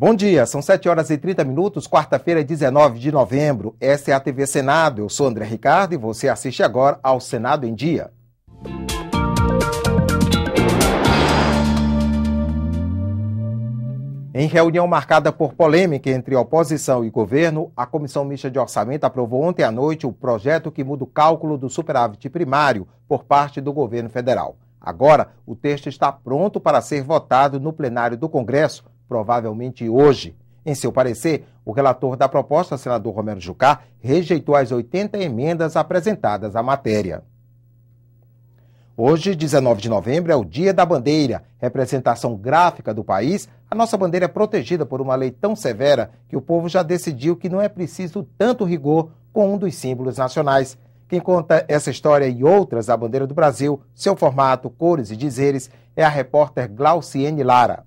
Bom dia, são 7h30, quarta-feira, 19 de novembro. Essa é a TV Senado. Eu sou André Ricardo e você assiste agora ao Senado em Dia. Em reunião marcada por polêmica entre oposição e governo, a Comissão Mista de Orçamento aprovou ontem à noite o projeto que muda o cálculo do superávit primário por parte do governo federal. Agora, o texto está pronto para ser votado no plenário do Congresso, provavelmente hoje. Em seu parecer, o relator da proposta, senador Romero Jucá, rejeitou as 80 emendas apresentadas à matéria. Hoje, 19 de novembro, é o Dia da Bandeira, representação gráfica do país. A nossa bandeira é protegida por uma lei tão severa que o povo já decidiu que não é preciso tanto rigor com um dos símbolos nacionais. Quem conta essa história e outras da bandeira do Brasil, seu formato, cores e dizeres, é a repórter Glauciene Lara.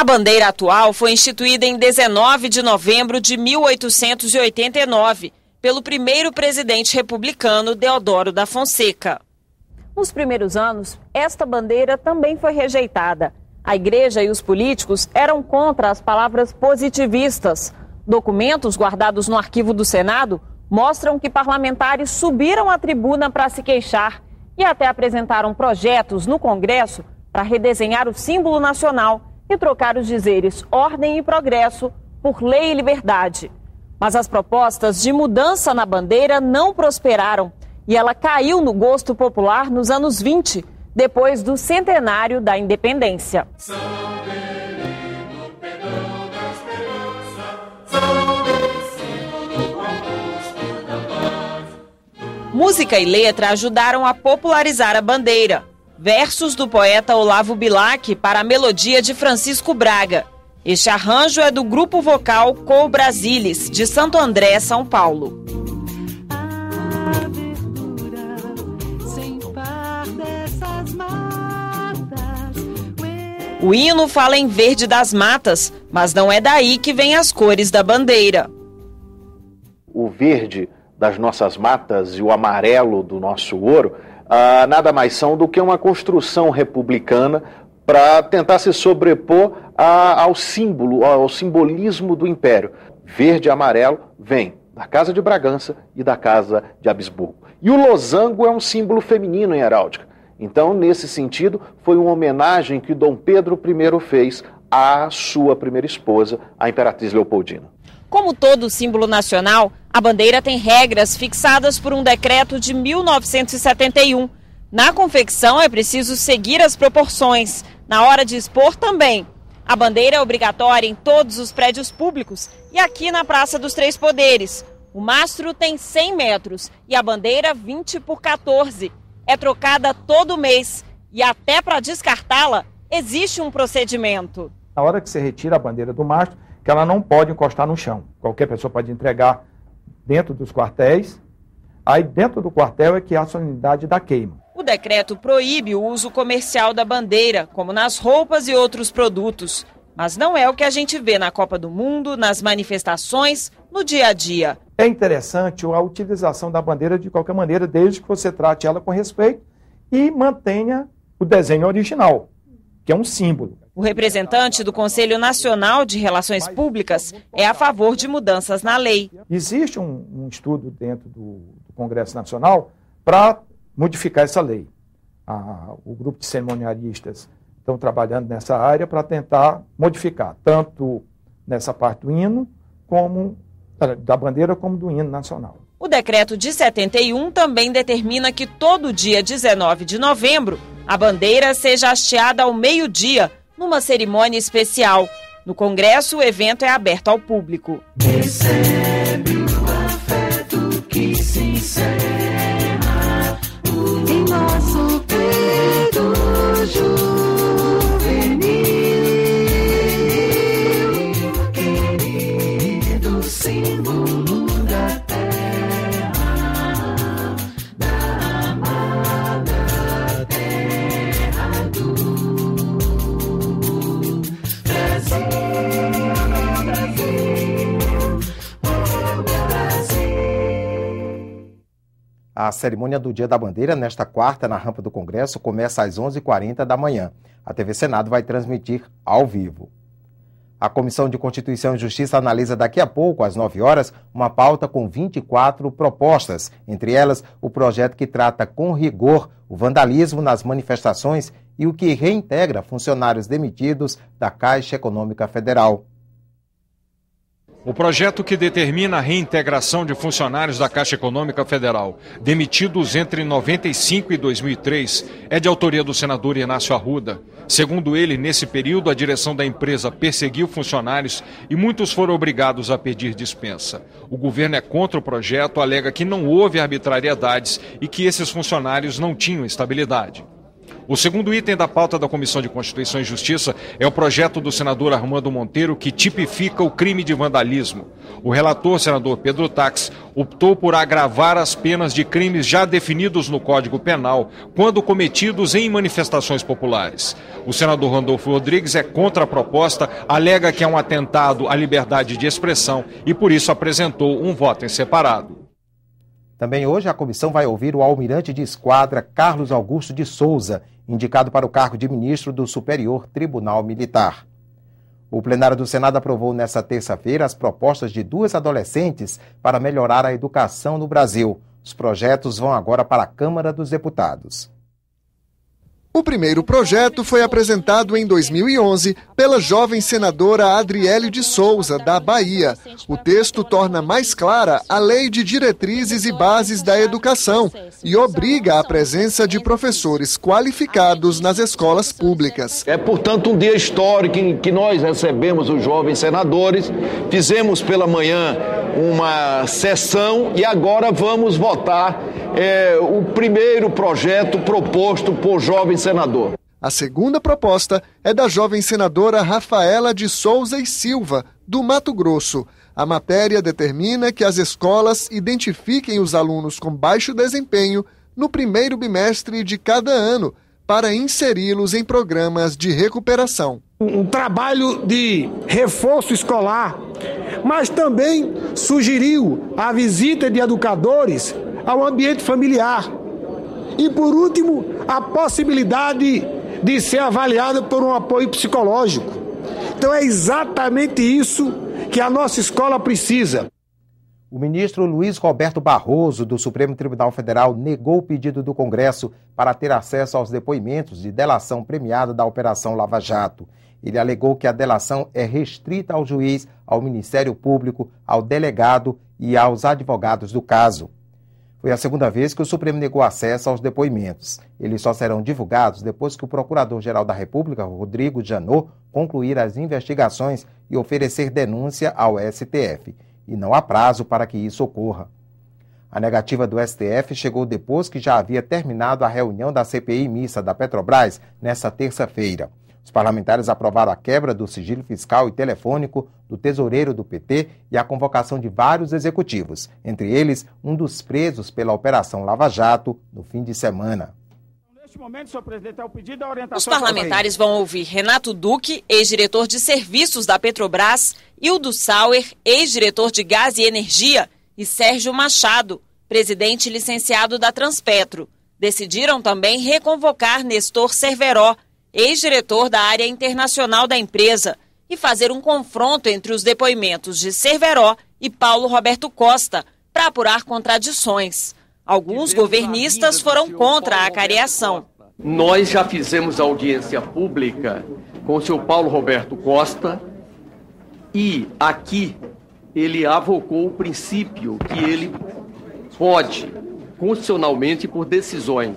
A bandeira atual foi instituída em 19 de novembro de 1889, pelo primeiro presidente republicano Deodoro da Fonseca. Nos primeiros anos, esta bandeira também foi rejeitada. A igreja e os políticos eram contra as palavras positivistas. Documentos guardados no arquivo do Senado mostram que parlamentares subiram à tribuna para se queixar e até apresentaram projetos no Congresso para redesenhar o símbolo nacional e trocar os dizeres ordem e progresso por lei e liberdade. Mas as propostas de mudança na bandeira não prosperaram e ela caiu no gosto popular nos anos 20, depois do centenário da independência. Música e letra ajudaram a popularizar a bandeira. Versos do poeta Olavo Bilac para a melodia de Francisco Braga. Este arranjo é do grupo vocal Co Brasilis, de Santo André, São Paulo. O hino fala em verde das matas, mas não é daí que vêm as cores da bandeira. O verde das nossas matas e o amarelo do nosso ouro nada mais são do que uma construção republicana para tentar se sobrepor ao símbolo, ao simbolismo do Império. Verde e amarelo vem da Casa de Bragança e da Casa de Habsburgo. E o losango é um símbolo feminino em heráldica. Então, nesse sentido, foi uma homenagem que Dom Pedro I fez à sua primeira esposa, a Imperatriz Leopoldina. Como todo símbolo nacional, a bandeira tem regras fixadas por um decreto de 1971. Na confecção é preciso seguir as proporções, na hora de expor também. A bandeira é obrigatória em todos os prédios públicos e aqui na Praça dos Três Poderes. O mastro tem 100 metros e a bandeira 20 por 14. É trocada todo mês e até para descartá-la existe um procedimento. Na hora que você retira a bandeira do mastro, que ela não pode encostar no chão. Qualquer pessoa pode entregar dentro dos quartéis. Aí dentro do quartel é que há a solenidade da queima. O decreto proíbe o uso comercial da bandeira, como nas roupas e outros produtos. Mas não é o que a gente vê na Copa do Mundo, nas manifestações, no dia a dia. É interessante a utilização da bandeira de qualquer maneira, desde que você trate ela com respeito e mantenha o desenho original, que é um símbolo. O representante do Conselho Nacional de Relações Públicas é a favor de mudanças na lei. Existe um estudo dentro do Congresso Nacional para modificar essa lei. O grupo de cerimonialistas estão trabalhando nessa área para tentar modificar, tanto nessa parte do hino, como da bandeira, como do hino nacional. O decreto de 71 também determina que todo dia 19 de novembro a bandeira seja hasteada ao meio-dia, numa cerimônia especial. No Congresso, o evento é aberto ao público. Recebe o afeto que se encerra em nosso peito juvenil, querido símbolo da terra, da amada terra do Brasil. A cerimônia do Dia da Bandeira, nesta quarta, na rampa do Congresso, começa às 11h40 da manhã. A TV Senado vai transmitir ao vivo. A Comissão de Constituição e Justiça analisa daqui a pouco, às 9 horas, uma pauta com 24 propostas, entre elas o projeto que trata com rigor o vandalismo nas manifestações e o que reintegra funcionários demitidos da Caixa Econômica Federal. O projeto que determina a reintegração de funcionários da Caixa Econômica Federal, demitidos entre 95 e 2003, é de autoria do senador Inácio Arruda. Segundo ele, nesse período, a direção da empresa perseguiu funcionários e muitos foram obrigados a pedir dispensa. O governo é contra o projeto, alega que não houve arbitrariedades e que esses funcionários não tinham estabilidade. O segundo item da pauta da Comissão de Constituição e Justiça é o projeto do senador Armando Monteiro, que tipifica o crime de vandalismo. O relator, senador Pedro Tax, optou por agravar as penas de crimes já definidos no Código Penal, quando cometidos em manifestações populares. O senador Randolfo Rodrigues é contra a proposta, alega que é um atentado à liberdade de expressão e, por isso, apresentou um voto em separado. Também hoje a comissão vai ouvir o almirante de esquadra Carlos Augusto de Souza, indicado para o cargo de ministro do Superior Tribunal Militar. O plenário do Senado aprovou nesta terça-feira as propostas de 2 adolescentes para melhorar a educação no Brasil. Os projetos vão agora para a Câmara dos Deputados. O primeiro projeto foi apresentado em 2011 pela jovem senadora Adriele de Souza, da Bahia. O texto torna mais clara a Lei de Diretrizes e Bases da Educação e obriga a presença de professores qualificados nas escolas públicas. É, portanto, um dia histórico em que nós recebemos os jovens senadores, fizemos pela manhã uma sessão e agora vamos votar o primeiro projeto proposto por jovem senador. A segunda proposta é da jovem senadora Rafaela de Souza e Silva, do Mato Grosso. A matéria determina que as escolas identifiquem os alunos com baixo desempenho no primeiro bimestre de cada ano, para inseri-los em programas de recuperação. Um trabalho de reforço escolar, mas também sugeriu a visita de educadores ao ambiente familiar. E, por último, a possibilidade de ser avaliada por um apoio psicológico. Então é exatamente isso que a nossa escola precisa. O ministro Luiz Roberto Barroso, do Supremo Tribunal Federal, negou o pedido do Congresso para ter acesso aos depoimentos de delação premiada da Operação Lava Jato. Ele alegou que a delação é restrita ao juiz, ao Ministério Público, ao delegado e aos advogados do caso. Foi a segunda vez que o Supremo negou acesso aos depoimentos. Eles só serão divulgados depois que o Procurador-Geral da República, Rodrigo Janot, concluir as investigações e oferecer denúncia ao STF. E não há prazo para que isso ocorra. A negativa do STF chegou depois que já havia terminado a reunião da CPI mista da Petrobras nesta terça-feira. Os parlamentares aprovaram a quebra do sigilo fiscal e telefônico do tesoureiro do PT e a convocação de vários executivos, entre eles um dos presos pela Operação Lava Jato no fim de semana. Os parlamentares vão ouvir Renato Duque, ex-diretor de serviços da Petrobras, Hildo Sauer, ex-diretor de Gás e Energia, e Sérgio Machado, presidente licenciado da Transpetro. Decidiram também reconvocar Nestor Cerveró, ex-diretor da área internacional da empresa, e fazer um confronto entre os depoimentos de Cerveró e Paulo Roberto Costa, para apurar contradições. Alguns governistas foram contra a cariação. Nós já fizemos audiência pública com o senhor Paulo Roberto Costa e aqui ele avocou o princípio que ele pode, constitucionalmente, por decisões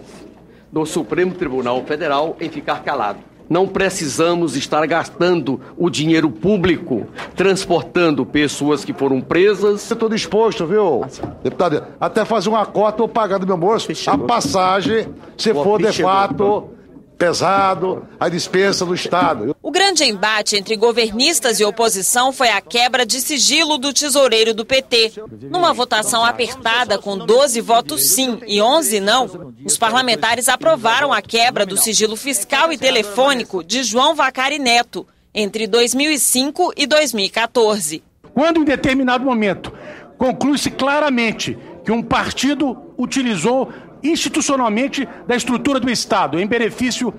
do Supremo Tribunal Federal, em ficar calado. Não precisamos estar gastando o dinheiro público transportando pessoas que foram presas. Eu estou disposto, viu, deputado, até fazer uma cota ou pagar do meu bolso a passagem, se for de fato pesado, a dispensa do Estado. O grande embate entre governistas e oposição foi a quebra de sigilo do tesoureiro do PT. Numa votação apertada com 12 votos sim e 11 não, os parlamentares aprovaram a quebra do sigilo fiscal e telefônico de João Vacari Neto entre 2005 e 2014. Quando em determinado momento conclui-se claramente que um partido utilizou institucionalmente da estrutura do Estado em benefício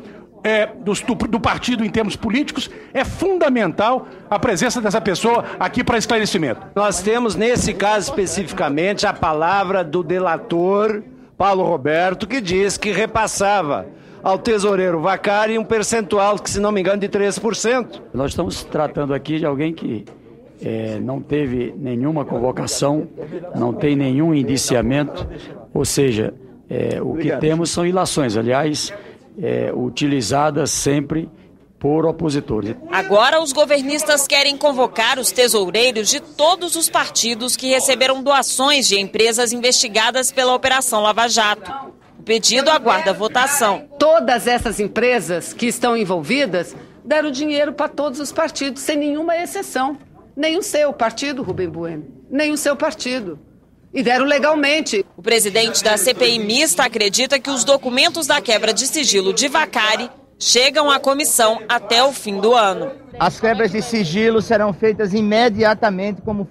do partido em termos políticos, é fundamental a presença dessa pessoa aqui para esclarecimento. Nós temos, nesse caso especificamente, a palavra do delator Paulo Roberto, que diz que repassava ao tesoureiro Vacari um percentual, que se não me engano, de 3%. Nós estamos tratando aqui de alguém que não teve nenhuma convocação, não tem nenhum indiciamento, ou seja, o que temos são ilações, aliás, utilizadas sempre por opositores. Agora os governistas querem convocar os tesoureiros de todos os partidos que receberam doações de empresas investigadas pela Operação Lava Jato. O pedido aguarda votação. Todas essas empresas que estão envolvidas deram dinheiro para todos os partidos, sem nenhuma exceção. Nem o seu partido, Rubem Bueno, nem o seu partido. E deram legalmente. O presidente da CPI mista acredita que os documentos da quebra de sigilo de Vacari chegam à comissão até o fim do ano. As quebras de sigilo serão feitas imediatamente como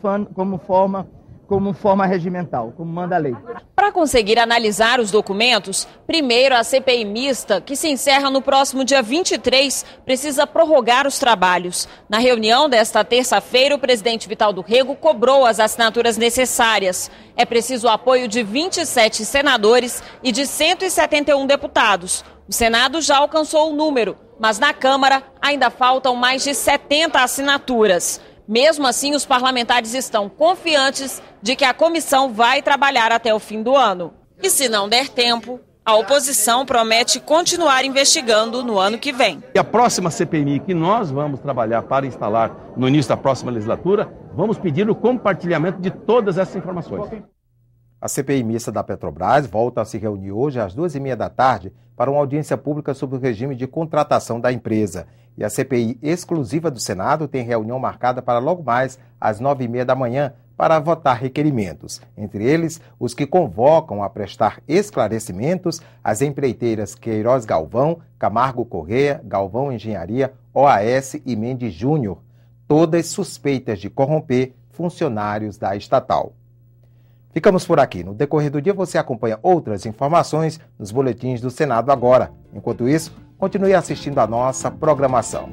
forma regimental, como manda a lei. Para conseguir analisar os documentos, primeiro a CPI mista, que se encerra no próximo dia 23, precisa prorrogar os trabalhos. Na reunião desta terça-feira, o presidente Vital do Rego cobrou as assinaturas necessárias. É preciso o apoio de 27 senadores e de 171 deputados. O Senado já alcançou o número, mas na Câmara ainda faltam mais de 70 assinaturas. Mesmo assim, os parlamentares estão confiantes de que a comissão vai trabalhar até o fim do ano. E se não der tempo, a oposição promete continuar investigando no ano que vem. E a próxima CPMI que nós vamos trabalhar para instalar no início da próxima legislatura, vamos pedir o compartilhamento de todas essas informações. A CPI mista da Petrobras volta a se reunir hoje às 2h30 da tarde para uma audiência pública sobre o regime de contratação da empresa. E a CPI exclusiva do Senado tem reunião marcada para logo mais às 9h30 da manhã para votar requerimentos. Entre eles, os que convocam a prestar esclarecimentos às empreiteiras Queiroz Galvão, Camargo Correia, Galvão Engenharia, OAS e Mendes Júnior, todas suspeitas de corromper funcionários da estatal. Ficamos por aqui. No decorrer do dia você acompanha outras informações nos boletins do Senado agora. Enquanto isso, continue assistindo a nossa programação.